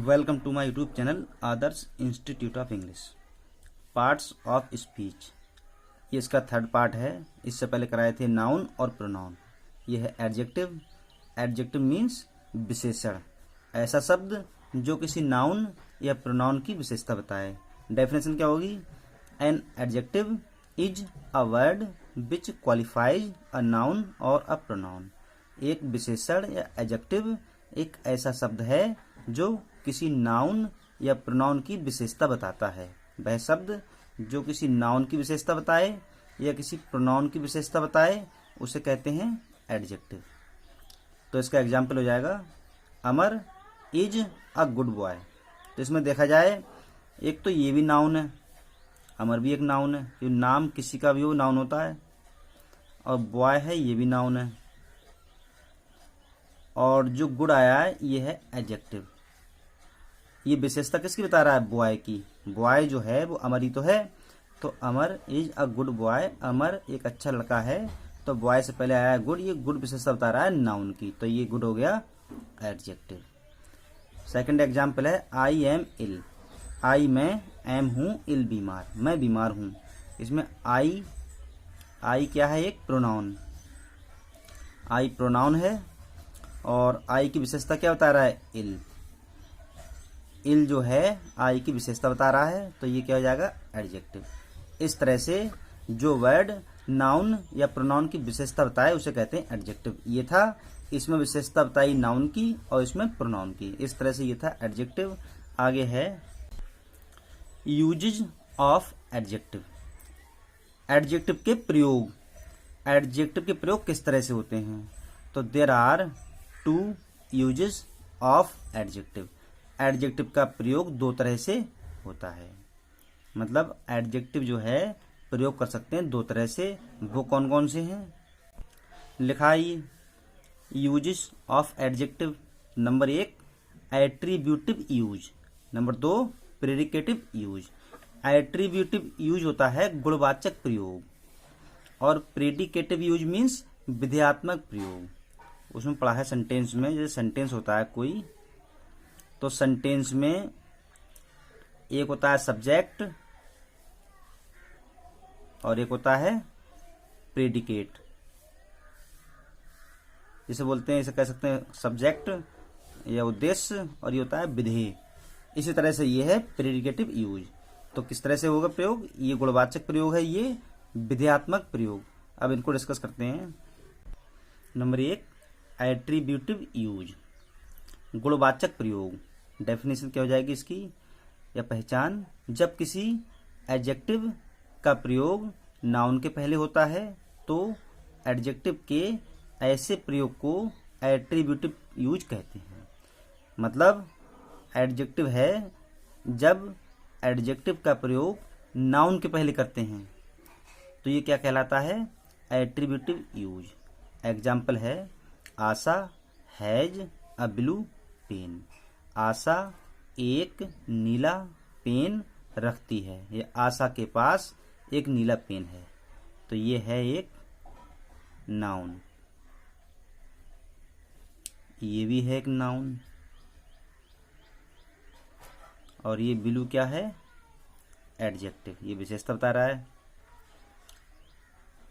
Welcome to my YouTube channel Adarsh institute of English. Parts of speech, ये इसका third part है। इससे पहले कराए थे नाउन और प्रोनाउन। ये है एडजेक्टिव। एडजेक्टिव मीन्स विशेषण, ऐसा शब्द जो किसी नाउन या प्रोनाउन की विशेषता बताए। डेफिनेशन क्या होगी? An adjective is a word which qualifies a noun और अ प्रोनाउन। एक विशेषण या एडजेक्टिव एक ऐसा शब्द है जो किसी नाउन या प्रोनाउन की विशेषता बताता है। वह शब्द जो किसी नाउन की विशेषता बताए या किसी प्रोनाउन की विशेषता बताए उसे कहते हैं एडजेक्टिव। तो इसका एग्जाम्पल हो जाएगा अमर इज अ गुड बॉय। तो इसमें देखा जाए, एक तो ये भी नाउन है, अमर भी एक नाउन है, जो नाम किसी का भी वो नाउन होता है, और बॉय है ये भी नाउन है, और जो गुड आया है ये है एडजेक्टिव। ये विशेषता किसकी बता रहा है? बॉय की। बॉय जो है वो अमर ही तो है, तो अमर इज अ गुड बॉय। अमर एक अच्छा लड़का है, तो बॉय से पहले आया है गुड। ये गुड विशेषता बता रहा है नाउन की, तो ये गुड हो गया एडजेक्टिव। सेकंड एग्जाम्पल है आई एम इल। आई मैं एम हूँ, इल बीमार, मैं बीमार हूँ। इसमें आई क्या है? एक प्रोनाउन। आई प्रोनाउन है और आई की विशेषता क्या बता रहा है? इल। इल जो है आई की विशेषता बता रहा है, तो ये क्या हो जाएगा? एडजेक्टिव। इस तरह से जो वर्ड नाउन या प्रोनाउन की विशेषता बताए उसे कहते हैं एडजेक्टिव। ये था, इसमें विशेषता बताई नाउन की और इसमें प्रोनाउन की। इस तरह से ये था एडजेक्टिव। आगे है यूजेज ऑफ एडजेक्टिव। एडजेक्टिव के प्रयोग। एडजेक्टिव के प्रयोग किस तरह से होते हैं? तो there are two uses of adjective. Adjective का प्रयोग दो तरह से होता है। मतलब एडजेक्टिव जो है प्रयोग कर सकते हैं दो तरह से। वो कौन कौन से हैं? लिखाइए uses of adjective. Number 1 attributive use, number 2 predicative use. Attributive use होता है गुणवाचक प्रयोग, और प्रेडिकेटिव यूज मीन्स विधेयात्मक प्रयोग। उसमें पढ़ा है सेंटेंस में, जैसे सेंटेंस होता है कोई, तो सेंटेंस में एक होता है सब्जेक्ट और एक होता है प्रेडिकेट। जिसे बोलते हैं, इसे कह सकते हैं सब्जेक्ट या उद्देश्य, और ये होता है विधेय। इसी तरह से ये है प्रेडिकेटिव यूज। तो किस तरह से होगा प्रयोग? ये गुणवाचक प्रयोग है, ये विधेयात्मक प्रयोग। अब इनको डिस्कस करते हैं। नंबर 1 एट्रीब्यूटिव यूज, गुणवाचक प्रयोग। डेफिनेशन क्या हो जाएगी इसकी या पहचान? जब किसी एडजेक्टिव का प्रयोग नाउन के पहले होता है तो एडजेक्टिव के ऐसे प्रयोग को एट्रीब्यूटिव यूज कहते हैं। मतलब एडजेक्टिव है जब एडजेक्टिव का प्रयोग नाउन के पहले करते हैं तो ये क्या कहलाता है? Attributive use. एग्जाम्पल है आशा हैज अ ब्लू पेन। आशा एक नीला पेन रखती है, ये आशा के पास एक नीला पेन है, तो ये है एक नाउन। ये भी है एक नाउन, और ये ब्लू क्या है? एडजेक्टिव, ये विशेषता बता रहा है।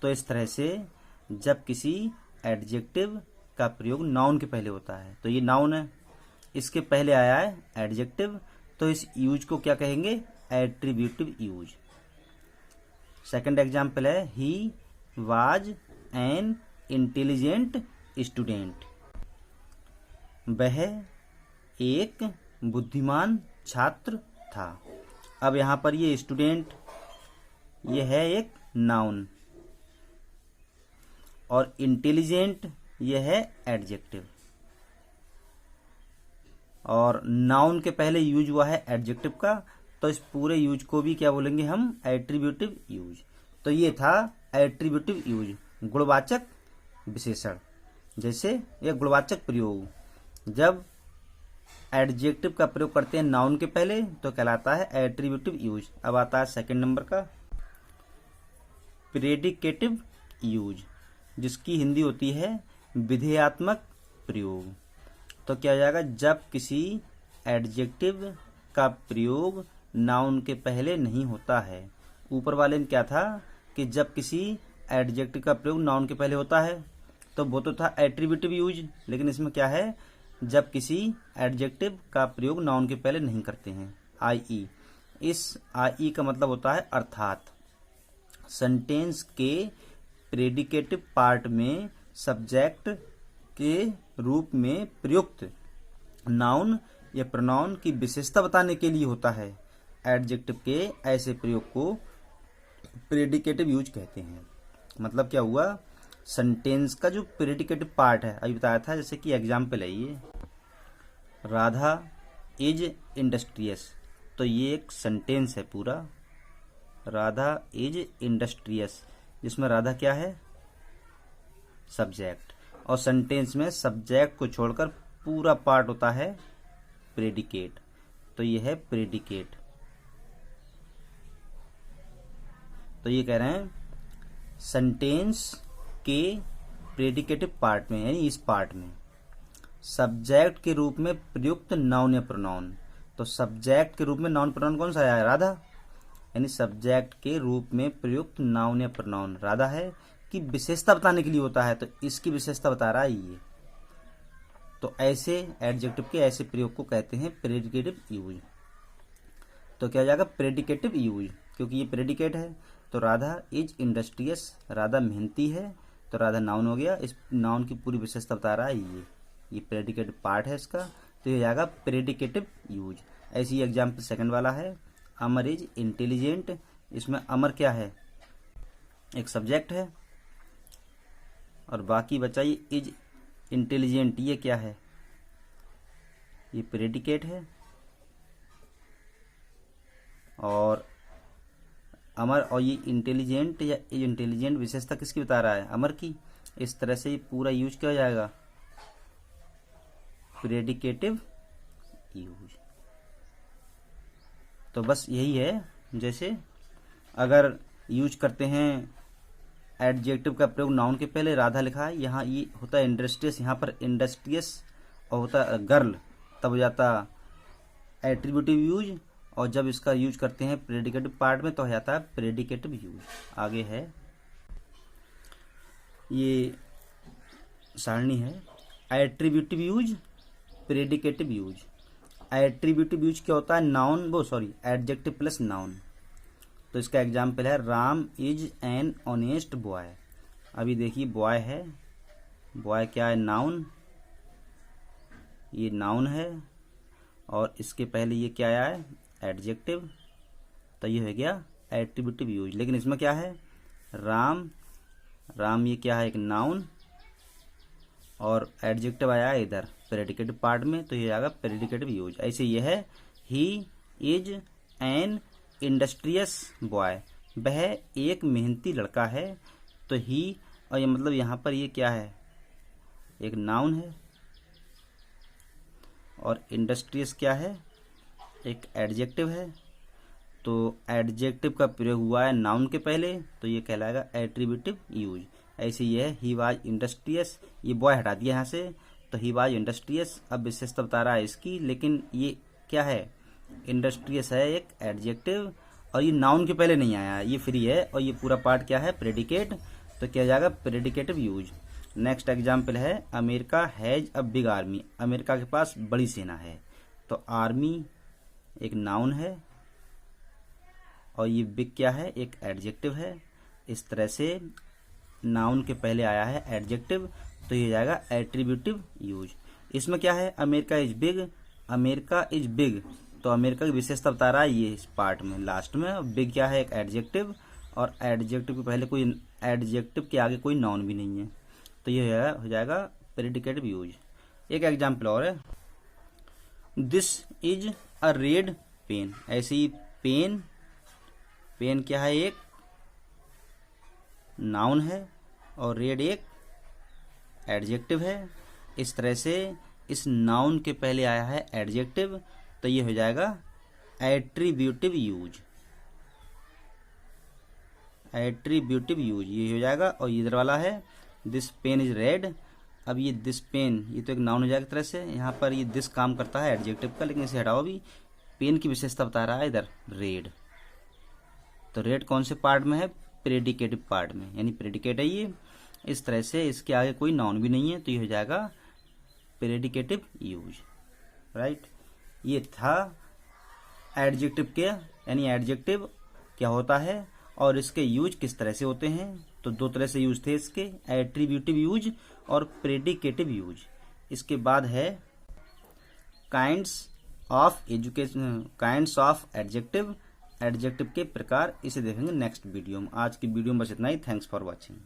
तो इस तरह से जब किसी एडजेक्टिव का प्रयोग नाउन के पहले होता है, तो ये नाउन है, इसके पहले आया है एडजेक्टिव, तो इस यूज को क्या कहेंगे? Attributive use. सेकंड एग्जाम्पल है he was an intelligent student. वह एक बुद्धिमान छात्र था। अब यहाँ पर ये स्टूडेंट ये है एक नाउन, और इंटेलिजेंट ये है एडजेक्टिव, और नाउन के पहले यूज हुआ है एडजेक्टिव का, तो इस पूरे यूज को भी क्या बोलेंगे हम? Attributive use. तो ये था एट्रीब्यूटिव यूज, गुणवाचक विशेषण। जैसे ये गुणवाचक प्रयोग जब एडजेक्टिव का प्रयोग करते हैं नाउन के पहले तो कहलाता है एट्रीब्यूटिव यूज। अब आता है सेकंड नंबर का प्रेडिकेटिव यूज, जिसकी हिंदी होती है विधेयात्मक प्रयोग। तो क्या हो जाएगा? जब किसी एडजेक्टिव का प्रयोग नाउन के पहले नहीं होता है। ऊपर वाले में क्या था कि जब किसी एडजेक्टिव का प्रयोग नाउन के पहले होता है, तो वो तो था एट्रीब्यूटिव यूज, लेकिन इसमें क्या है, जब किसी एडजेक्टिव का प्रयोग नाउन के पहले नहीं करते हैं। आई इस आई का मतलब होता है अर्थात। सेंटेंस के प्रेडिकेटिव पार्ट में सब्जेक्ट के रूप में प्रयुक्त नाउन या प्रोनाउन की विशेषता बताने के लिए होता है। एडजेक्टिव के ऐसे प्रयोग को प्रेडिकेटिव यूज कहते हैं। मतलब क्या हुआ, सेंटेंस का जो प्रेडिकेटिव पार्ट है, अभी बताया था, जैसे कि एग्जाम्पल है ये, राधा इज इंडस्ट्रियस, तो ये एक सेंटेंस है पूरा, राधा इज इंडस्ट्रियस, जिसमें राधा क्या है, सब्जेक्ट, और सेंटेंस में सब्जेक्ट को छोड़कर पूरा पार्ट होता है प्रेडिकेट, तो ये है प्रेडिकेट। तो ये कह रहे हैं सेंटेंस के प्रेडिकेटिव पार्ट में, यानी इस पार्ट में सब्जेक्ट के रूप में प्रयुक्त नाउन या प्रोनाउन, तो सब्जेक्ट के रूप में नाउन प्रोनाउन कौन सा आया है, राधा, यानी सब्जेक्ट के रूप में प्रयुक्त नाउन या प्रोनाउन राधा है कि विशेषता बताने के लिए होता है, तो इसकी विशेषता बता रहा है ये। तो ऐसे एडजेक्टिव के ऐसे प्रयोग को कहते हैं प्रेडिकेटिव यूज। तो क्या हो जाएगा, प्रेडिकेटिव यूज, क्योंकि ये प्रेडिकेट है। तो राधा इज इंडस्ट्रियस, राधा मेहनती है, तो राधा नाउन हो गया, इस नाउन की पूरी विशेषता बता रहा है ये प्रेडिकेटिव पार्ट है इसका, तो ये जाएगा प्रेडिकेटिव यूज। ऐसी एग्जाम्पल सेकंड वाला है, अमर इज इंटेलिजेंट, इसमें अमर क्या है, एक सब्जेक्ट है, और बाकी बचा ये इज इंटेलिजेंट, ये क्या है, ये प्रेडिकेट है, और अमर और ये इंटेलिजेंट या इज इंटेलिजेंट विशेषता किसकी बता रहा है, अमर की। इस तरह से पूरा यूज क्या हो जाएगा, प्रेडिकेटिव यूज। तो बस यही है, जैसे अगर यूज करते हैं एडजेक्टिव का प्रयोग नाउन के पहले, राधा लिखा है, यहाँ ये होता है इंडस्ट्रियस, यहाँ पर इंडस्ट्रियस और होता है गर्ल, तब हो जाता एट्रीब्यूटिव यूज, और जब इसका यूज करते हैं प्रेडिकेटिव पार्ट में तो हो जाता है प्रेडिकेटिव यूज। आगे है ये सारणी है, attributive use, predicative use. Attributive use क्या होता है, नाउन एडजेक्टिव प्लस नाउन। तो इसका एग्जाम्पल है, Ram is an honest boy. अभी देखिए बॉय है, बॉय क्या है, नाउन, ये नाउन है, और इसके पहले ये क्या आया है, एडजेक्टिव, तो ये हो गया एट्रीब्यूटिव यूज। लेकिन इसमें क्या है, राम, राम ये क्या है, एक नाउन, और एडजेक्टिव आया है इधर प्रेडिकेटिव पार्ट में, तो ये आएगा प्रेडिकेटिव यूज। ऐसे ये है, he is an industrious boy, वह एक मेहनती लड़का है, तो ही, और ये मतलब यहाँ पर ये क्या है, एक नाउन है, और इंडस्ट्रियस क्या है, एक एडजेक्टिव है। तो एडजेक्टिव का प्रयोग हुआ है नाउन के पहले, तो ये कहलाएगा एट्रीब्यूटिव यूज। ऐसे ही है, ही वाज इंडस्ट्रियस, ये बॉय हटा दिया यहाँ से, तो ही वाज इंडस्ट्रियस, अब विशेषता बता रहा है इसकी, लेकिन ये क्या है, इंडस्ट्रियस है एक एडजेक्टिव, और ये नाउन के पहले नहीं आया, ये फ्री है, और ये पूरा पार्ट क्या है, प्रेडिकेट, तो क्या जाएगा प्रेडिकेटिव यूज। नेक्स्ट एग्जाम्पल है, America has a big army, America के पास बड़ी सेना है, तो आर्मी एक नाउन है, और ये बिग क्या है, एक एडजेक्टिव है। इस तरह से नाउन के पहले आया है एडजेक्टिव, तो ये जाएगा एट्रीब्यूटिव यूज। इसमें क्या है, America is big, America is big, तो अमेरिका की विशेषता बता रहा है ये इस पार्ट में लास्ट में। बिग क्या है, एक एडजेक्टिव, और एडजेक्टिव के पहले कोई, एडजेक्टिव के आगे कोई नाउन भी नहीं है, तो ये हो जाएगा प्रेडिकेटिव यूज। एक एग्जाम्पल और है, this is a red pen, ऐसे ही पेन, पेन क्या है, एक नाउन है, और रेड एक एडजेक्टिव है। इस तरह से इस नाउन के पहले आया है एडजेक्टिव, तो ये हो जाएगा एट्रीब्यूटिव यूज, एट्रीब्यूटिव यूज ये हो जाएगा। और इधर वाला है, दिस पेन इज रेड, अब ये दिस पेन, ये तो एक नाउन हो जाएगा तरह से, यहाँ पर ये दिस काम करता है एडजेक्टिव का, लेकिन इसे हटाओ अभी। पेन की विशेषता बता रहा है इधर रेड, तो रेड कौन से पार्ट में है, प्रेडिकेटिव पार्ट में, यानी प्रेडिकेट है ये। इस तरह से इसके आगे कोई नाउन भी नहीं है, तो ये हो जाएगा प्रेडिकेटिव यूज, राइट। ये था एडजेक्टिव के, यानी एडजेक्टिव क्या होता है और इसके यूज किस तरह से होते हैं। तो दो तरह से यूज थे इसके, एट्रीब्यूटिव यूज और प्रेडिकेटिव यूज। इसके बाद है kinds of education, kinds of adjective, adjective के प्रकार, इसे देखेंगे नेक्स्ट वीडियो में। आज की वीडियो में बस इतना ही। Thanks for watching.